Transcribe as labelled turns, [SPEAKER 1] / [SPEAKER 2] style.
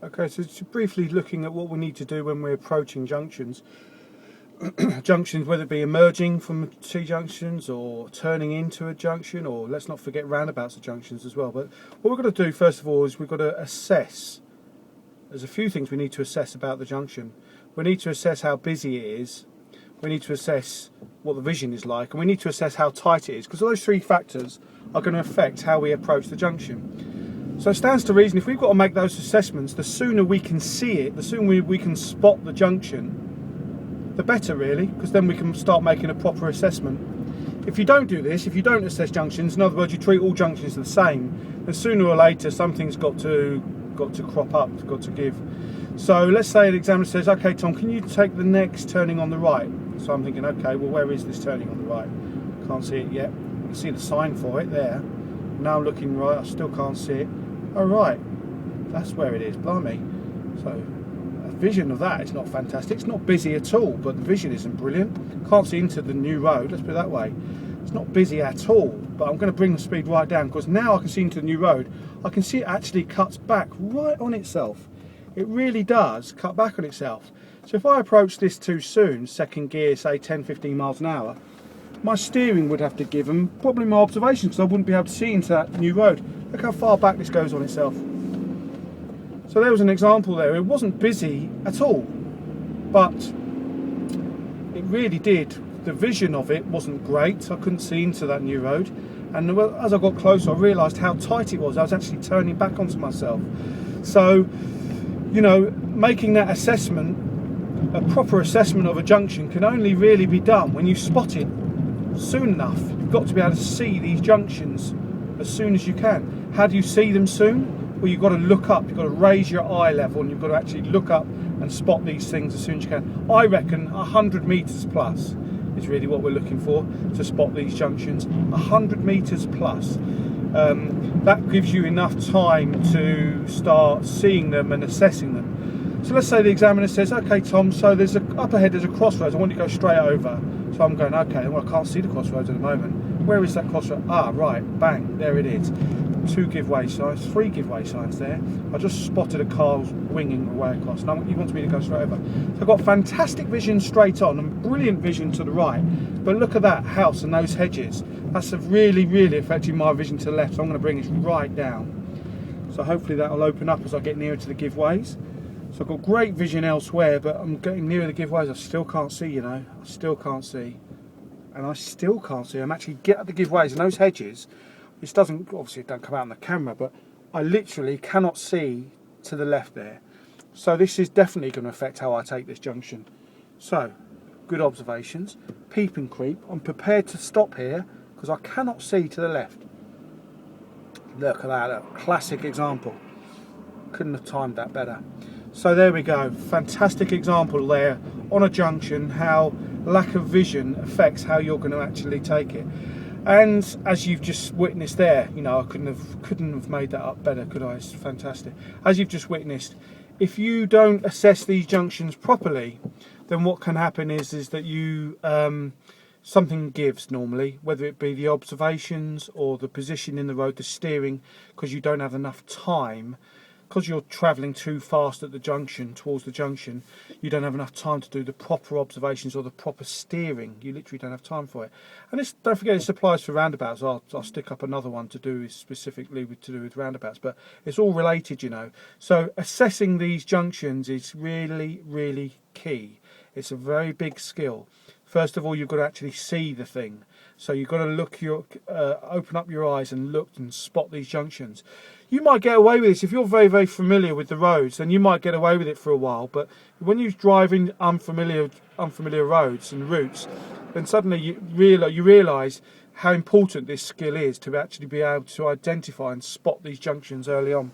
[SPEAKER 1] Okay, so just briefly looking at what we need to do when we're approaching junctions. Junctions, whether it be emerging from T-junctions or turning into a junction, or let's not forget roundabouts are junctions as well. But what we've got to do first of all is we've got to assess. There's a few things we need to assess about the junction. We need to assess how busy it is. We need to assess what the vision is like, and we need to assess how tight it is, because those three factors are going to affect how we approach the junction. So it stands to reason if we've got to make those assessments, the sooner we can see it, the sooner we can spot the junction, the better really, because then we can start making a proper assessment. If you don't do this, if you don't assess junctions, in other words you treat all junctions the same, then sooner or later something's got to crop up, it's got to give. So let's say the examiner says, okay Tom, can you take the next turning on the right? So I'm thinking, okay, well where is this turning on the right? Can't see it yet. You can see the sign for it there. Now I'm looking right, I still can't see it. Oh right, that's where it is, blimey. So a vision of that is not fantastic. It's not busy at all, but the vision isn't brilliant. Can't see into the new road, let's put it that way. It's not busy at all, but I'm going to bring the speed right down, because now I can see into the new road. I can see it actually cuts back right on itself. It really does cut back on itself. So if I approach this too soon, second gear, say 10-15 miles an hour, my steering would have to give, and probably my observations, because I wouldn't be able to see into that new road. Look how far back this goes on itself. So there was an example there. It wasn't busy at all, but it really did. The vision of it wasn't great. I couldn't see into that new road, and as I got closer I realised how tight it was. I was actually turning back onto myself. So, you know, making that assessment, a proper assessment of a junction, can only really be done when you spot it soon enough. You've got to be able to see these junctions as soon as you can. How do you see them soon? Well, you've got to look up, you've got to raise your eye level, and you've got to actually look up and spot these things as soon as you can. I reckon 100 metres plus is really what we're looking for to spot these junctions. 100 metres plus. That gives you enough time to start seeing them and assessing them. So let's say the examiner says, okay Tom, so there's up ahead there's a crossroads, I want you to go straight over. So I'm going, okay, well I can't see the crossroads at the moment. Where is that crossroad? Ah, right, bang, there it is. 2 giveaway signs, 3 giveaway signs there. I just spotted a car winging away across. Now he wants me to go straight over. So I've got fantastic vision straight on and brilliant vision to the right. But look at that house and those hedges. That's really, really affecting my vision to the left. So I'm going to bring this right down. So hopefully that will open up as I get nearer to the giveaways. So I've got great vision elsewhere, but I'm getting nearer the giveaways. I still can't see, you know. I still can't see. And I still can't see. I'm actually get at the giveaways and those hedges. This doesn't, obviously it don't come out on the camera, but I literally cannot see to the left there. So this is definitely going to affect how I take this junction. So, good observations. Peep and creep. I'm prepared to stop here because I cannot see to the left. Look at that, a classic example. Couldn't have timed that better. So there we go, fantastic example there on a junction, how lack of vision affects how you're going to actually take it. And as you've just witnessed there, you know, I couldn't have made that up better, could I? It's fantastic. As you've just witnessed, if you don't assess these junctions properly, then what can happen is that you something gives normally, whether it be the observations or the position in the road, the steering, because you don't have enough time. Because you're travelling too fast at the junction, towards the junction, you don't have enough time to do the proper observations or the proper steering. You literally don't have time for it. And this, don't forget, this applies for roundabouts. I'll stick up another one to do specifically to do with roundabouts, but it's all related, you know. So assessing these junctions is really, really key. It's a very big skill. First of all, you've got to actually see the thing. So you've got to look open up your eyes and look and spot these junctions. You might get away with this if you're very, very familiar with the roads, then you might get away with it for a while. But when you're driving unfamiliar roads and routes, then suddenly you realise how important this skill is to actually be able to identify and spot these junctions early on.